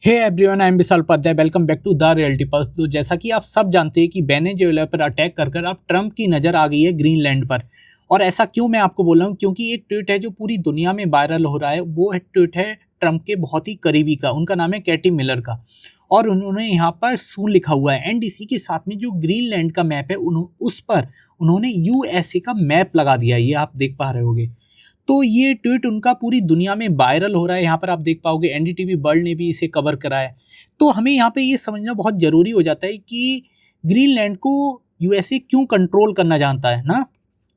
Hey everyone, I am Vishal Upadhyay. Welcome back to the reality pulse. तो जैसा कि आप सब जानते हैं कि वेनेजुएला पर अटैक कर कर अब ट्रंप की नज़र आ गई है ग्रीनलैंड पर। और ऐसा क्यों मैं आपको बोल रहा हूँ, क्योंकि एक ट्वीट है जो पूरी दुनिया में वायरल हो रहा है। वो ट्वीट है ट्रंप के बहुत ही करीबी का, उनका नाम है कैटी मिलर का। और उन्होंने यहाँ पर सून लिखा हुआ है एंड इसी के साथ में जो ग्रीनलैंड का मैप है उस पर उन्होंने यूएसए का मैप लगा दिया। ये आप देख पा रहे होगे। तो ये ट्वीट उनका पूरी दुनिया में वायरल हो रहा है। यहाँ पर आप देख पाओगे एनडीटीवी वर्ल्ड ने भी इसे कवर करा है। तो हमें यहाँ पे ये समझना बहुत ज़रूरी हो जाता है कि ग्रीनलैंड को यूएसए क्यों कंट्रोल करना जानता है ना,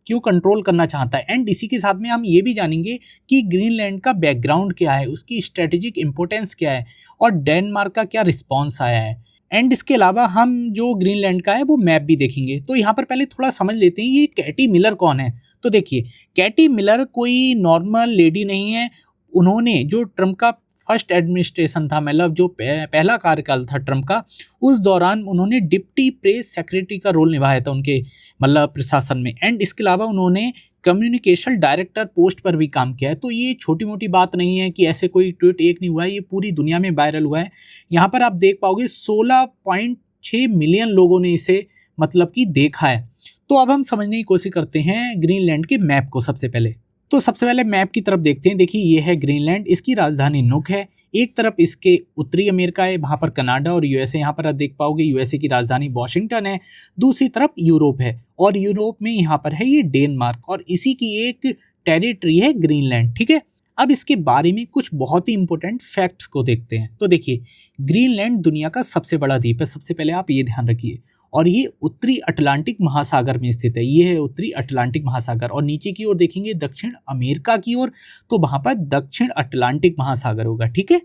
क्यों कंट्रोल करना चाहता है। एंड इसी के साथ में हम ये भी जानेंगे कि ग्रीनलैंड का बैकग्राउंड क्या है, उसकी स्ट्रेटेजिक इंपॉर्टेंस क्या है और डेनमार्क का क्या रिस्पॉन्स आया है। एंड इसके अलावा हम जो ग्रीनलैंड का है वो मैप भी देखेंगे। तो यहाँ पर पहले थोड़ा समझ लेते हैं ये कैटी मिलर कौन है। तो देखिए, कैटी मिलर कोई नॉर्मल लेडी नहीं है। उन्होंने जो ट्रम्प का फर्स्ट एडमिनिस्ट्रेशन था, मतलब जो पहला कार्यकाल था ट्रम्प का, उस दौरान उन्होंने डिप्टी प्रेस सेक्रेटरी का रोल निभाया था उनके मतलब प्रशासन में। एंड इसके अलावा उन्होंने कम्युनिकेशन डायरेक्टर पोस्ट पर भी काम किया है। तो ये छोटी मोटी बात नहीं है कि ऐसे कोई ट्वीट एक नहीं हुआ है, ये पूरी दुनिया में वायरल हुआ है। यहाँ पर आप देख पाओगे 16.6 मिलियन लोगों ने इसे मतलब कि देखा है। तो अब हम समझने की कोशिश करते हैं ग्रीनलैंड के मैप को। सबसे पहले मैप की तरफ देखते हैं। देखिए, ये है ग्रीनलैंड, इसकी राजधानी नुक है। एक तरफ इसके उत्तरी अमेरिका है, वहाँ पर कनाडा और यूएसए। यहाँ पर आप देख पाओगे यूएसए की राजधानी वॉशिंगटन है। दूसरी तरफ यूरोप है और यूरोप में यहाँ पर है ये डेनमार्क और इसी की एक टेरिटरी है ग्रीनलैंड। ठीक है, अब इसके बारे में कुछ बहुत ही इंपॉर्टेंट फैक्ट्स को देखते हैं। तो देखिए, ग्रीनलैंड दुनिया का सबसे बड़ा द्वीप है। सबसे पहले आप ये ध्यान रखिए। और ये उत्तरी अटलांटिक महासागर में स्थित है। ये है उत्तरी अटलांटिक महासागर। और नीचे की ओर देखेंगे दक्षिण अमेरिका की ओर, तो वहां पर दक्षिण अटलांटिक महासागर होगा। ठीक है,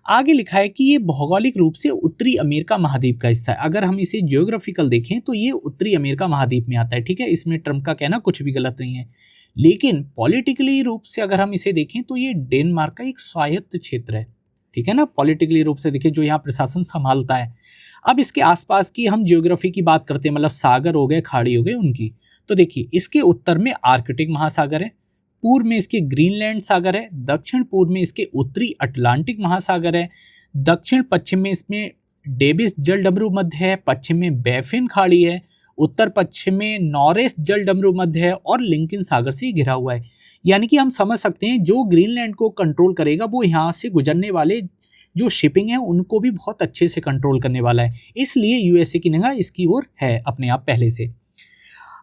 आगे लिखा है कि ये भौगोलिक रूप से उत्तरी अमेरिका महाद्वीप का हिस्सा है। अगर हम इसे जियोग्राफिकल देखें तो ये उत्तरी अमेरिका महाद्वीप में आता है। ठीक है, इसमें ट्रम्प का कहना कुछ भी गलत नहीं है। लेकिन पॉलिटिकली रूप से अगर हम इसे देखें तो ये डेनमार्क का एक स्वायत्त क्षेत्र है। ठीक है ना, पॉलिटिकली रूप से देखें जो यहाँ प्रशासन संभालता है। अब इसके आसपास की हम ज्योग्राफी की बात करते हैं, मतलब सागर हो गए, खाड़ी हो गए उनकी। तो देखिए, इसके उत्तर में आर्कटिक महासागर है, पूर्व में इसके ग्रीनलैंड सागर है, दक्षिण पूर्व में इसके उत्तरी अटलांटिक महासागर है, दक्षिण पश्चिम में इसमें डेविस जलडमरू मध्य है, पश्चिम में बैफिन खाड़ी है, उत्तर पश्चिम में नॉरेस जलडमरू मध्य है और लिंकन सागर से घिरा हुआ है। यानी कि हम समझ सकते हैं जो ग्रीनलैंड को कंट्रोल करेगा वो यहाँ से गुजरने वाले जो शिपिंग है उनको भी बहुत अच्छे से कंट्रोल करने वाला है। इसलिए यूएसए की निगाह इसकी ओर है अपने आप पहले से।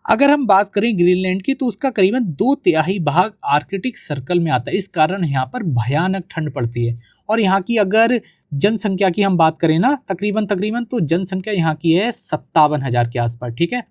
अगर हम बात करें ग्रीनलैंड की तो उसका करीबन 2/3 भाग आर्कटिक सर्कल में आता है। इस कारण यहाँ पर भयानक ठंड पड़ती है। और यहाँ की अगर जनसंख्या की हम बात करें ना, तकरीबन तो जनसंख्या यहाँ की है 57,000 के आसपास। ठीक है,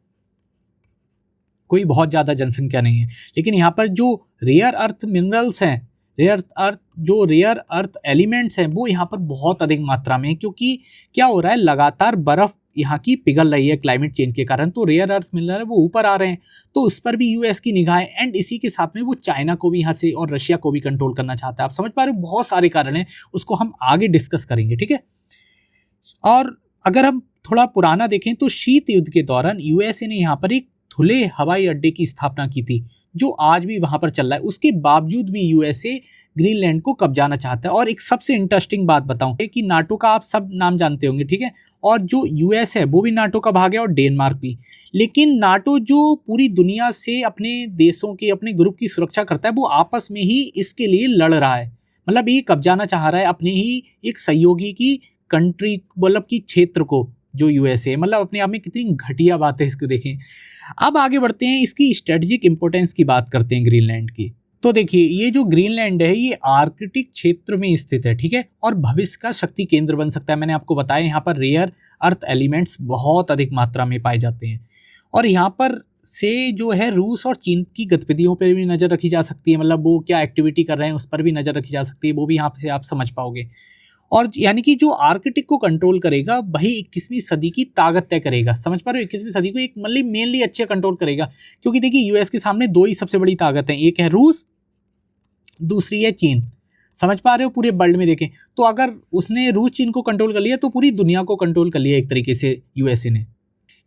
कोई बहुत ज़्यादा जनसंख्या नहीं है। लेकिन यहाँ पर जो रेयर अर्थ मिनरल्स हैं, रेयर अर्थ एलिमेंट्स हैं, वो यहाँ पर बहुत अधिक मात्रा में है। क्योंकि क्या हो रहा है, लगातार बर्फ यहाँ की पिघल रही है क्लाइमेट चेंज के कारण। तो रेयर अर्थ मिनरल है वो ऊपर आ रहे हैं, तो उस पर भी यूएस की निगाह है। एंड इसी के साथ में वो चाइना को भी यहाँ से और रशिया को भी कंट्रोल करना चाहता है। आप समझ पा रहे हो, बहुत सारे कारण हैं, उसको हम आगे डिस्कस करेंगे। ठीक है, और अगर हम थोड़ा पुराना देखें तो शीत युद्ध के दौरान यूएसए ने यहाँ पर एक खुले हवाई अड्डे की स्थापना की थी, जो आज भी वहां पर चल रहा है। उसके बावजूद भी यूएसए ग्रीनलैंड को कब्जाना चाहता है। और एक सबसे इंटरेस्टिंग बात बताऊं कि नाटो का आप सब नाम जानते होंगे। ठीक है, और जो यूएस है वो भी नाटो का भाग है और डेनमार्क भी। लेकिन नाटो जो पूरी दुनिया से अपने देशों के, अपने ग्रुप की सुरक्षा करता है, वो आपस में ही इसके लिए लड़ रहा है। मतलब ये कब्जाना चाह रहा है अपने ही एक सहयोगी की कंट्री, मतलब की क्षेत्र को, जो यूएसए। मतलब अपने आप में कितनी घटिया बात है, इसको देखें। अब आगे बढ़ते हैं, इसकी स्ट्रेटेजिक इंपॉर्टेंस की बात करते हैं ग्रीनलैंड की। तो देखिए, ये जो ग्रीनलैंड है ये आर्कटिक क्षेत्र में स्थित है। ठीक है, और भविष्य का शक्ति केंद्र बन सकता है। मैंने आपको बताया यहाँ पर रेयर अर्थ एलिमेंट्स बहुत अधिक मात्रा में पाए जाते हैं। और यहाँ पर से जो है रूस और चीन की गतिविधियों पर भी नज़र रखी जा सकती है। मतलब वो क्या एक्टिविटी कर रहे हैं उस पर भी नज़र रखी जा सकती है, वो भी यहाँ से आप समझ पाओगे। और यानी कि जो आर्कटिक को कंट्रोल करेगा वही 21वीं सदी की ताकत तय करेगा। समझ पा रहे हो, 21वीं सदी को एक मतलब मेनली अच्छे कंट्रोल करेगा। क्योंकि देखिए, यूएस के सामने दो ही सबसे बड़ी ताकत है, एक है रूस, दूसरी है चीन। समझ पा रहे हो, पूरे वर्ल्ड में देखें तो अगर उसने रूस चीन को कंट्रोल कर लिया तो पूरी दुनिया को कंट्रोल कर लिया एक तरीके से यूएसए ने।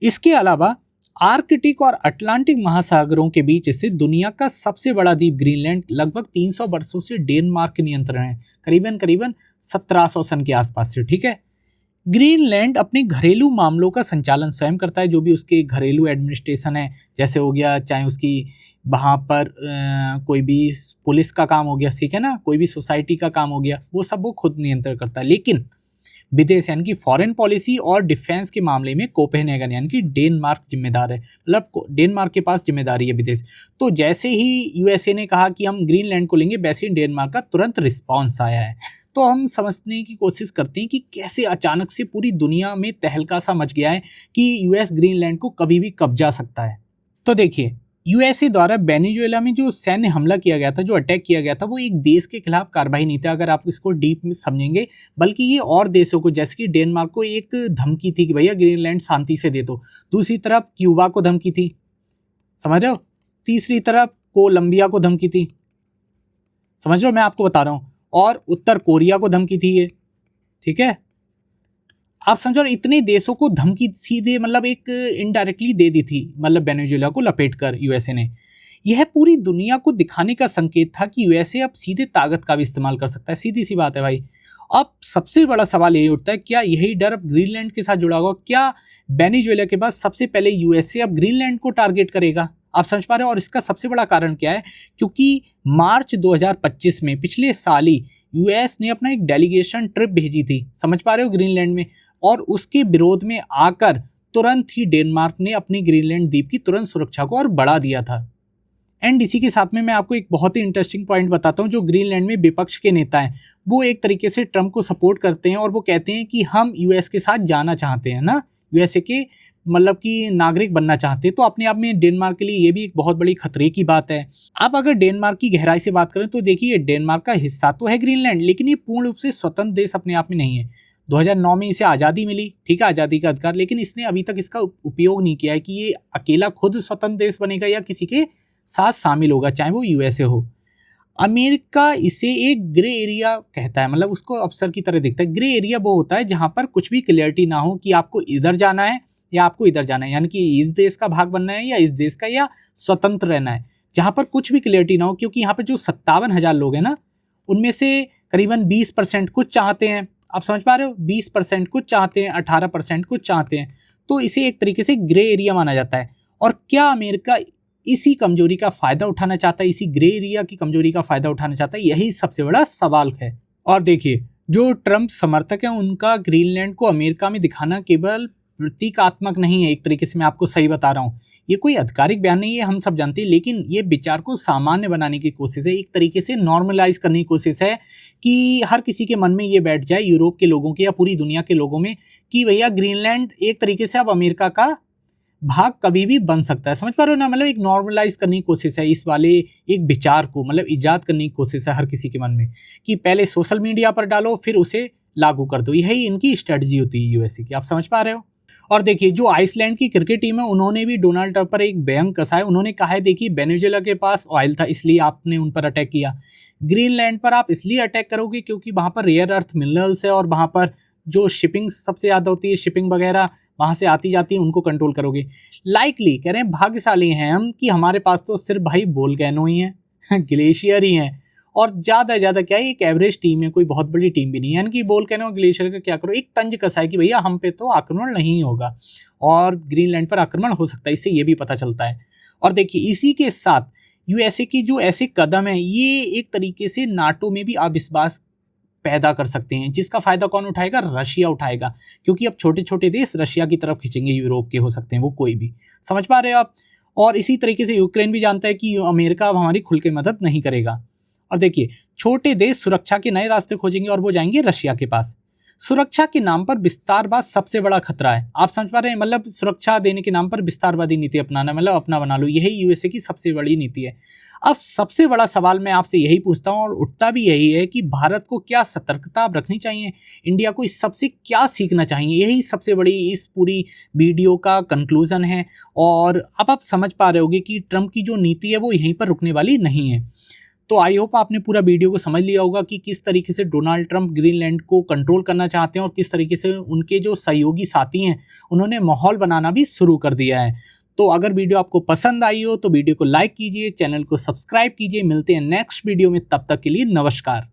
इसके अलावा आर्कटिक और अटलांटिक महासागरों के बीच स्थित दुनिया का सबसे बड़ा द्वीप ग्रीनलैंड लगभग 300 वर्षों से डेनमार्क के नियंत्रण है, करीबन करीबन 1700 सन के आसपास से। ठीक है, ग्रीनलैंड अपने घरेलू मामलों का संचालन स्वयं करता है, जो भी उसके घरेलू एडमिनिस्ट्रेशन है, जैसे हो गया चाहे उसकी वहाँ पर कोई भी पुलिस का काम हो गया, ठीक है ना, कोई भी सोसाइटी का काम हो गया, वो सब वो खुद नियंत्रण करता है। लेकिन विदेश यानी कि फॉरेन पॉलिसी और डिफेंस के मामले में कोपेनहेगन यानी कि डेनमार्क जिम्मेदार है, मतलब डेनमार्क के पास जिम्मेदारी है विदेश। तो जैसे ही यूएसए ने कहा कि हम ग्रीनलैंड को लेंगे, वैसे ही डेनमार्क का तुरंत रिस्पॉन्स आया है। तो हम समझने की कोशिश करते हैं कि कैसे अचानक से पूरी दुनिया में तहलका सा मच गया है कि यूएस ग्रीनलैंड को कभी भी कब्जा सकता है। तो देखिए, यूएसए द्वारा वेनेजुएला में जो सैन्य हमला किया गया था, जो अटैक किया गया था, वो एक देश के खिलाफ कार्रवाई नहीं था अगर आप इसको डीप में समझेंगे, बल्कि ये और देशों को, जैसे कि डेनमार्क को एक धमकी थी कि भैया ग्रीनलैंड शांति से दे दो, दूसरी तरफ क्यूबा को धमकी थी, समझ रहे हो, तीसरी तरफ कोलंबिया को धमकी थी, समझ रहे हो मैं आपको बता रहा हूँ, और उत्तर कोरिया को धमकी थी ये। ठीक है, आप समझो, इतने देशों को धमकी सीधे मतलब एक इनडायरेक्टली दे दी थी, मतलब वेनेजुएला को लपेटकर यूएसए ने। यह पूरी दुनिया को दिखाने का संकेत था कि यूएसए अब सीधे ताकत का भी इस्तेमाल कर सकता है। सीधी सी बात है भाई। अब सबसे बड़ा सवाल यही उठता है, क्या यही डर अब ग्रीनलैंड के साथ जुड़ा होगा? क्या वेनेजुएला के बाद सबसे पहले यूएसए अब ग्रीनलैंड को टारगेट करेगा? आप समझ पा रहे हो? और इसका सबसे बड़ा कारण क्या है? क्योंकि मार्च 2025 में, पिछले साल ही, यूएस ने अपना एक डेलीगेशन ट्रिप भेजी थी, समझ पा रहे हो, ग्रीनलैंड में, और उसके विरोध में आकर तुरंत ही डेनमार्क ने अपनी ग्रीनलैंड द्वीप की तुरंत सुरक्षा को और बढ़ा दिया था। एंड इसी के साथ में मैं आपको एक बहुत ही इंटरेस्टिंग पॉइंट बताता हूँ। जो ग्रीनलैंड में विपक्ष के नेता हैं, वो एक तरीके से ट्रंप को सपोर्ट करते हैं और वो कहते हैं कि हम यूएस के साथ जाना चाहते हैं ना, यूएसए के मतलब कि नागरिक बनना चाहते हैं। तो अपने आप में डेनमार्क के लिए ये भी एक बहुत बड़ी खतरे की बात है। अब अगर डेनमार्क की गहराई से बात करें तो देखिए, डेनमार्क का हिस्सा तो है ग्रीनलैंड, लेकिन ये पूर्ण रूप से स्वतंत्र देश अपने आप में नहीं है। 2009 में इसे आज़ादी मिली, ठीक है, आज़ादी का अधिकार, लेकिन इसने अभी तक इसका उपयोग नहीं किया है कि ये अकेला खुद स्वतंत्र देश बनेगा या किसी के साथ शामिल होगा, चाहे वो यूएसए हो। अमेरिका इसे एक ग्रे एरिया कहता है, मतलब उसको अफसर की तरह देखता है। ग्रे एरिया वो होता है जहाँ पर कुछ भी क्लियरिटी ना हो कि आपको इधर जाना है या आपको इधर जाना है, यानी कि इस देश का भाग बनना है या इस देश का, या स्वतंत्र रहना है, जहाँ पर कुछ भी क्लियरिटी ना हो। क्योंकि यहाँ पर जो 57,000 लोग हैं ना, उनमें से करीबन 20% कुछ चाहते हैं, आप समझ पा रहे हो, 20% कुछ चाहते हैं, 18% कुछ चाहते हैं। तो इसे एक तरीके से ग्रे एरिया माना जाता है। और क्या अमेरिका इसी कमजोरी का फायदा उठाना चाहता है, इसी ग्रे एरिया की कमजोरी का फायदा उठाना चाहता है? यही सबसे बड़ा सवाल है। और देखिए, जो ट्रंप समर्थक हैं, उनका ग्रीनलैंड को अमेरिका में दिखाना केवल प्रतीकात्मक नहीं है, एक तरीके से मैं आपको सही बता रहा हूँ, ये कोई आधिकारिक बयान नहीं है, हम सब जानते हैं, लेकिन ये विचार को सामान्य बनाने की कोशिश है, एक तरीके से नॉर्मलाइज करने की कोशिश है कि हर किसी के मन में ये बैठ जाए, यूरोप के लोगों के या पूरी दुनिया के लोगों में, कि भैया ग्रीनलैंड एक तरीके से अब अमेरिका का भाग कभी भी बन सकता है। समझ पा रहे हो ना, मतलब एक नॉर्मलाइज करने की कोशिश है, इस वाले एक विचार को मतलब इजाद करने की कोशिश है हर किसी के मन में, कि पहले सोशल मीडिया पर डालो फिर उसे लागू कर दो। यही इनकी स्ट्रेटजी होती है यूएसए की, आप समझ पा रहे हो। और देखिए, जो आइसलैंड की क्रिकेट टीम है, उन्होंने भी डोनाल्ड ट्रंप पर एक व्यंग कसा है। उन्होंने कहा है, देखिए, वेनेजुएला के पास ऑयल था इसलिए आपने उन पर अटैक किया, ग्रीनलैंड पर आप इसलिए अटैक करोगे क्योंकि वहाँ पर रेयर अर्थ मिनरल्स है और वहाँ पर जो शिपिंग सबसे ज़्यादा होती है, शिपिंग वगैरह वहाँ से आती जाती है, उनको कंट्रोल करोगे। लाइकली कह रहे हैं, भाग्यशाली हैं हम कि हमारे पास तो सिर्फ भाई वोल्केनो ही हैं ग्लेशियर ही हैं, और ज़्यादा से ज़्यादा क्या है, एक एवरेज टीम है, कोई बहुत बड़ी टीम भी नहीं है। यानी कि वोल्केनो ग्लेशियर का क्या करो, एक तंज कसा है कि भैया हम पे तो आक्रमण नहीं होगा और ग्रीनलैंड पर आक्रमण हो सकता है, इससे ये भी पता चलता है। और देखिए, इसी के साथ यूएसए की जो ऐसे कदम है, ये एक तरीके से नाटो में भी अविश्वास पैदा कर सकते हैं, जिसका फायदा कौन उठाएगा? रशिया उठाएगा, क्योंकि अब छोटे छोटे देश रशिया की तरफ खींचेंगे, यूरोप के हो सकते हैं वो कोई भी, समझ पा रहे हो आप। और इसी तरीके से यूक्रेन भी जानता है कि अमेरिका अब हमारी खुल के मदद नहीं करेगा। और देखिए, छोटे देश सुरक्षा के नए रास्ते खोजेंगे और वो जाएंगे रशिया के पास। सुरक्षा के नाम पर विस्तारवाद सबसे बड़ा खतरा है, आप समझ पा रहे हैं, मतलब सुरक्षा देने के नाम पर विस्तारवादी नीति अपनाना, मतलब अपना बना लो, यही यूएसए की सबसे बड़ी नीति है। अब सबसे बड़ा सवाल मैं आपसे यही पूछता हूँ और उठता भी यही है कि भारत को क्या सतर्कता अब रखनी चाहिए, इंडिया को इस सबसे क्या सीखना चाहिए? यही सबसे बड़ी इस पूरी वीडियो का कंक्लूजन है। और अब आप समझ पा रहे होगे कि ट्रंप की जो नीति है वो यहीं पर रुकने वाली नहीं है। तो आई होप आपने पूरा वीडियो को समझ लिया होगा कि किस तरीके से डोनाल्ड ट्रंप ग्रीनलैंड को कंट्रोल करना चाहते हैं और किस तरीके से उनके जो सहयोगी साथी हैं उन्होंने माहौल बनाना भी शुरू कर दिया है। तो अगर वीडियो आपको पसंद आई हो तो वीडियो को लाइक कीजिए, चैनल को सब्सक्राइब कीजिए। मिलते हैं नेक्स्ट वीडियो में, तब तक के लिए नमस्कार।